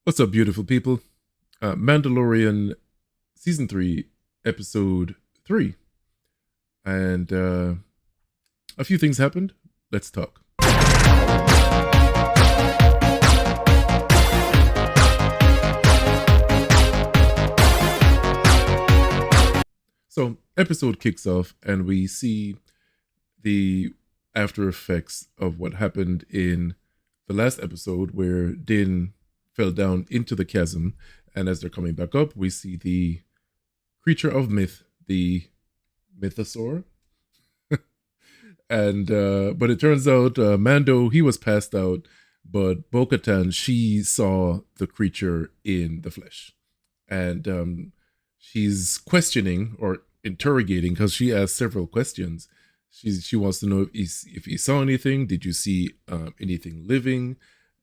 What's up, beautiful people? Mandalorian Season 3, Episode 3. And a few things happened. Let's talk. So, episode kicks off, and we see the after effects of what happened in the last episode where Din fell down into the chasm. And as they're coming back up, we see the creature of myth, the Mythosaur. And but it turns out Mando, he was passed out, but Bo-Katan, she saw the creature in the flesh. And she's questioning or interrogating because she asked several questions. She wants to know if he saw anything. Did you see anything living?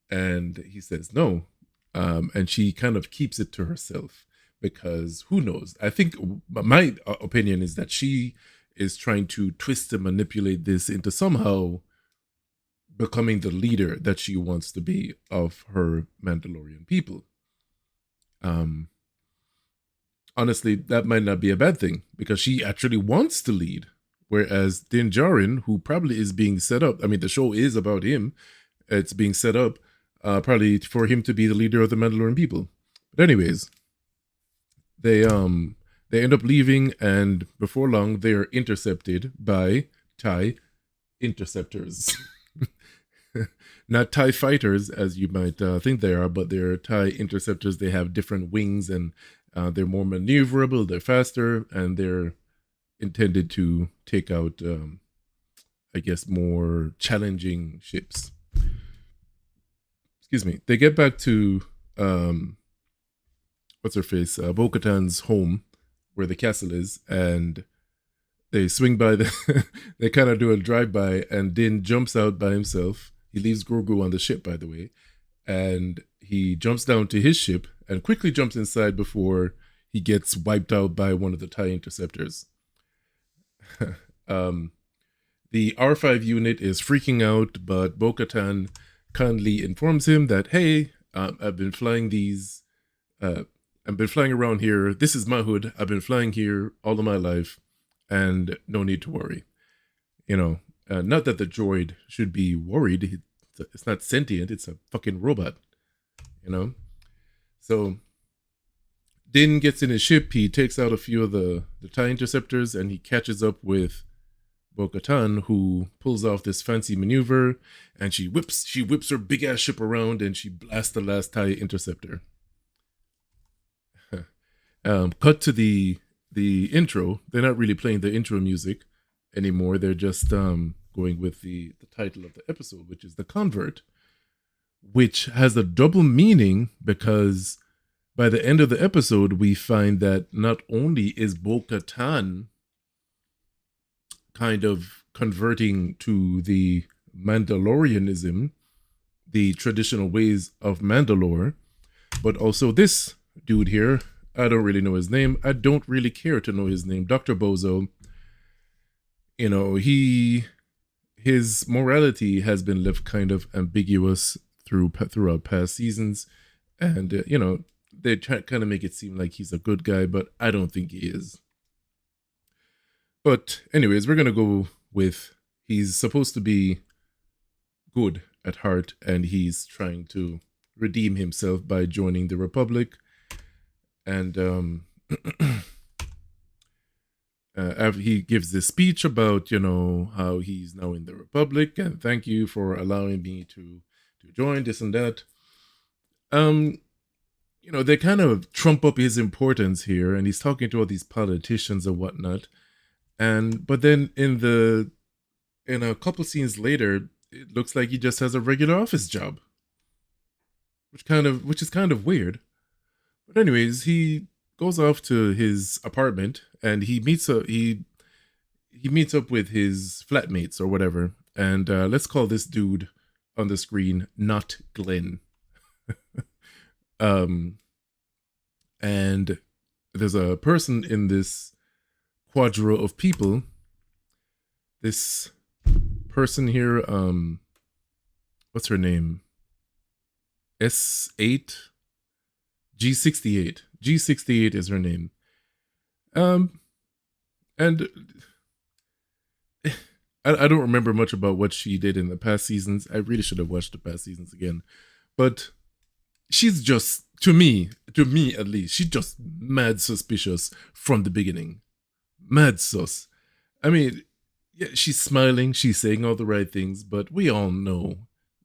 And he says no. And she kind of keeps it to herself because who knows? I think my opinion is that she is trying to twist and manipulate this into somehow becoming the leader that she wants to be of her Mandalorian people. Honestly, that might not be a bad thing because she actually wants to lead. Whereas Djarin, who probably is being set up, I mean, the show is about him. It's being set up probably for him to be the leader of the Mandalorian people. But anyways, they end up leaving, and before long, they are intercepted by TIE interceptors. Not TIE fighters, as you might think they are, but they're TIE interceptors. They have different wings, and they're more maneuverable, they're faster, and they're intended to take out, I guess, more challenging ships. Excuse me. They get back to, what's her face? Bo-Katan's home, where the castle is, and they swing by they kind of do a drive-by, and Din jumps out by himself. He leaves Grogu on the ship, by the way, and he jumps down to his ship and quickly jumps inside before he gets wiped out by one of the TIE interceptors. The R5 unit is freaking out, but Bo-Katan kindly informs him that, hey, I've been flying these, I've been flying around here. This is my hood. I've been flying here all of my life, and no need to worry. Not that the droid should be worried. It's not sentient. It's a fucking robot, So Din gets in his ship. He takes out a few of the TIE interceptors, and he catches up with Bo-Katan, who pulls off this fancy maneuver, and she whips her big ass ship around, and she blasts the last TIE interceptor. Cut to the intro. They're not really playing the intro music anymore. They're just going with the title of the episode, which is The Convert, which has a double meaning because by the end of the episode, we find that not only is Bo-Katan kind of converting to the Mandalorianism, the traditional ways of Mandalore, but also this dude here, I don't really know his name. I don't really care to know his name. Dr. Bozo, his morality has been left kind of ambiguous throughout past seasons. And, they kind of make it seem like he's a good guy, but I don't think he is. But anyways, we're going to go with he's supposed to be good at heart, and he's trying to redeem himself by joining the Republic. And he gives this speech about, how he's now in the Republic, and thank you for allowing me to join this and that. They kind of trump up his importance here, and he's talking to all these politicians and whatnot. But then in a couple scenes later, it looks like he just has a regular office job, which is kind of weird. But anyways, he goes off to his apartment, and he meets up with his flatmates or whatever. And let's call this dude on the screen not Glenn. And there's a person in this quadro of people. This person here, what's her name? S8. G68. G68 is her name. Um, and I don't remember much about what she did in the past seasons. I really should have watched the past seasons again. But she's just, to me at least, she's just mad suspicious from the beginning. Mad sus. I mean, yeah, she's smiling, she's saying all the right things, but we all know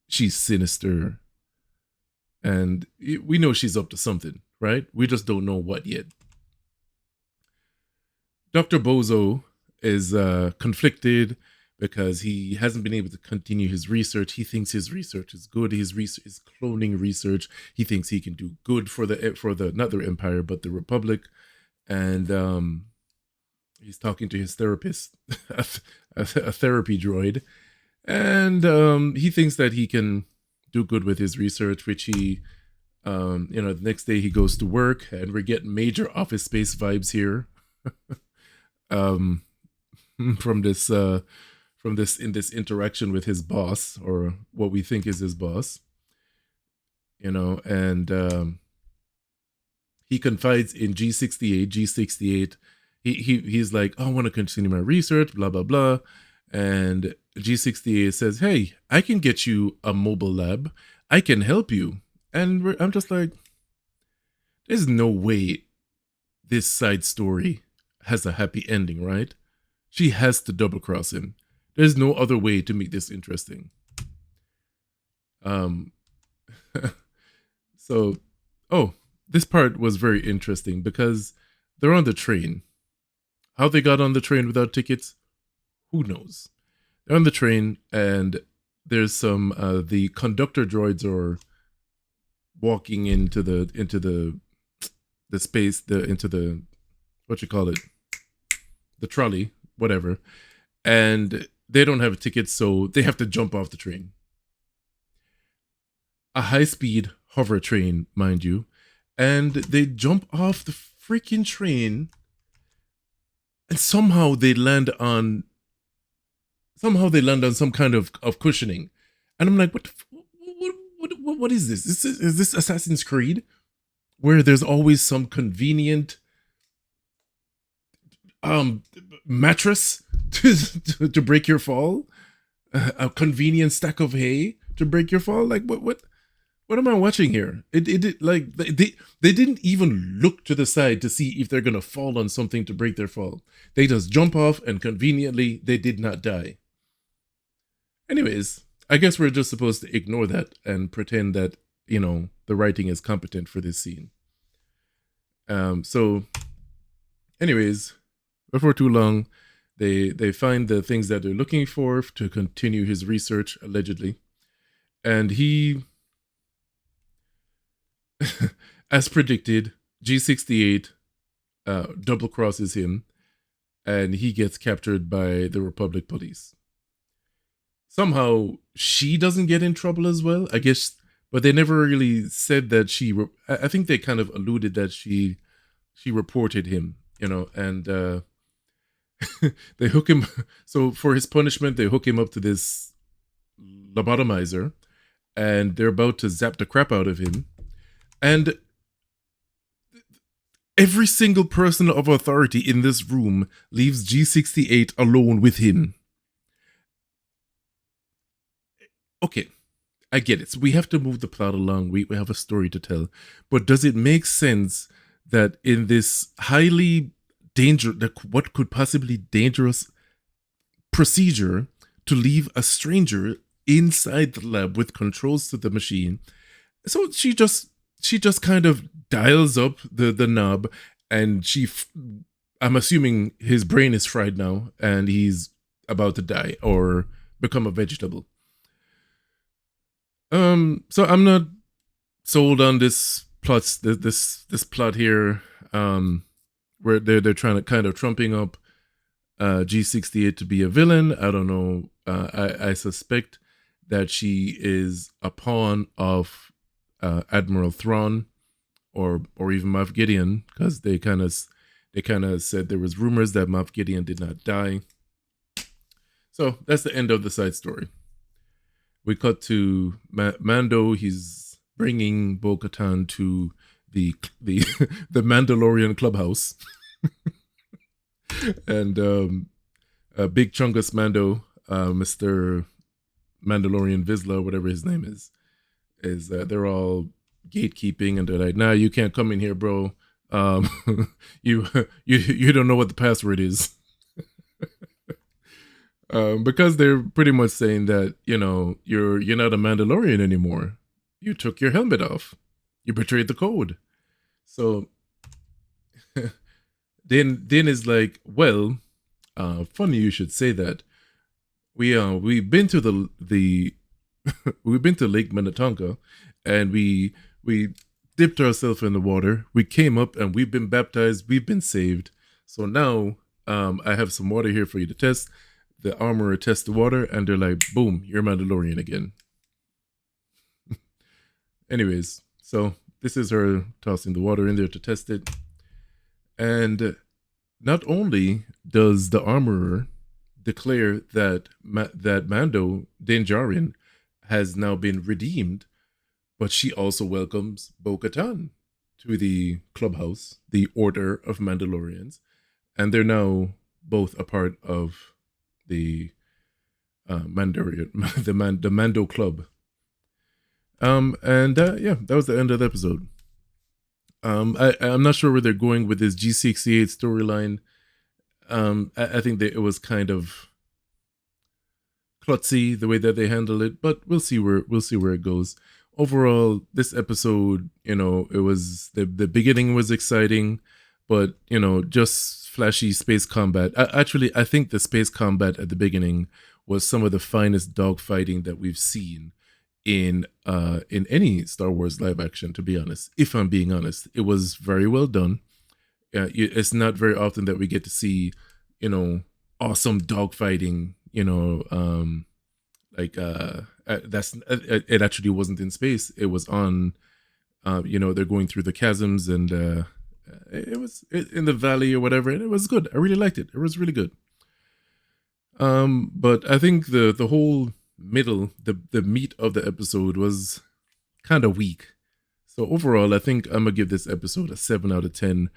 she's sinister. And we know she's up to something, right? We just don't know what yet. Dr. Bozo is conflicted because he hasn't been able to continue his research. He thinks his research is good. His cloning research. He thinks he can do good for the not the Empire but the Republic, and he's talking to his therapist, a therapy droid, and he thinks that he can do good with his research, which he, the next day he goes to work, and we're getting major Office Space vibes here. From this interaction with his boss, or what we think is his boss, and he confides in G68. G68, he's like, oh, I want to continue my research, blah blah blah, and G68 says, hey, I can get you a mobile lab, I can help you, and I'm just like, there's no way this side story has a happy ending, right? She has to double cross him. There's no other way to make this interesting. So, this part was very interesting because they're on the train. How they got on the train without tickets, who knows? They're on the train, and there's some the conductor droids are walking into the space, into the, what you call it, the trolley, whatever, and they don't have a ticket, so they have to jump off the train. A high-speed hover train, mind you, and they jump off the freaking train, and somehow they land on some kind of cushioning, and I'm like, what is this? Is this Assassin's Creed, where there's always some convenient mattress to break your fall, a convenient stack of hay to break your fall? Like, what am I watching here? It like they didn't even look to the side to see if they're gonna fall on something to break their fall. They just jump off, and conveniently they did not die. Anyways, I guess we're just supposed to ignore that and pretend that, the writing is competent for this scene. So anyways, before too long, they find the things that they're looking for to continue his research, allegedly. And he, as predicted, G68 double crosses him, and he gets captured by the Republic police. Somehow she doesn't get in trouble as well, I guess, but they never really said that she. I think they kind of alluded that she reported him, and they hook him. So for his punishment, they hook him up to this lobotomizer, and they're about to zap the crap out of him, and every single person of authority in this room leaves G68 alone with him. Okay, I get it. So we have to move the plot along. We have a story to tell. But does it make sense that in this highly what could possibly dangerous procedure, to leave a stranger inside the lab with controls to the machine? So she just kind of dials up the knob, and I'm assuming his brain is fried now, and he's about to die or become a vegetable. So I'm not sold on this plot. This plot here, where they're trying to kind of trumping up G68 to be a villain. I don't know. I suspect that she is a pawn of Admiral Thrawn, or even Moff Gideon, because they kind of said there was rumors that Moff Gideon did not die. So that's the end of the side story. We cut to Mando. He's bringing Bo-Katan to the the Mandalorian clubhouse, and Big Chungus Mando, Mr. Mandalorian Vizsla, whatever his name is they're all gatekeeping, and they're like, "Nah, you can't come in here, bro. You you don't know what the password is." Because they're pretty much saying that you're not a Mandalorian anymore. You took your helmet off. You betrayed the code. So Din is like, well, funny you should say that. We've been to the we've been to Lake Minnetonka, and we dipped ourselves in the water. We came up and we've been baptized. We've been saved. So now I have some water here for you to test. The armorer tests the water, and they're like, boom, you're Mandalorian again. Anyways, so this is her tossing the water in there to test it. And not only does the armorer declare that that Mando, Din Djarin, has now been redeemed, but she also welcomes Bo-Katan to the clubhouse, the Order of Mandalorians, and they're now both a part of the Mandalorian, the Mando Club. Yeah, that was the end of the episode. I'm not sure where they're going with this G68 storyline. I think that it was kind of klutzy the way that they handle it, but we'll see where it goes. Overall, this episode, it was the beginning was exciting, but just flashy space combat. Actually, I think the space combat at the beginning was some of the finest dogfighting that we've seen in any Star Wars live action, to be honest. If I'm being honest, it was very well done. It's not very often that we get to see, awesome dogfighting. It actually wasn't in space. It was on, they're going through the chasms, and it was in the valley or whatever, and it was good. I really liked it. It was really good. But I think the whole middle, the meat of the episode was kind of weak. So overall, I think I'm gonna give this episode a 7 out of 10.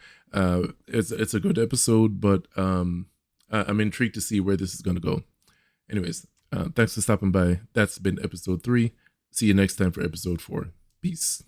It's a good episode, but I'm intrigued to see where this is gonna go. Anyways, thanks for stopping by. That's been episode 3. See you next time for episode 4. Peace.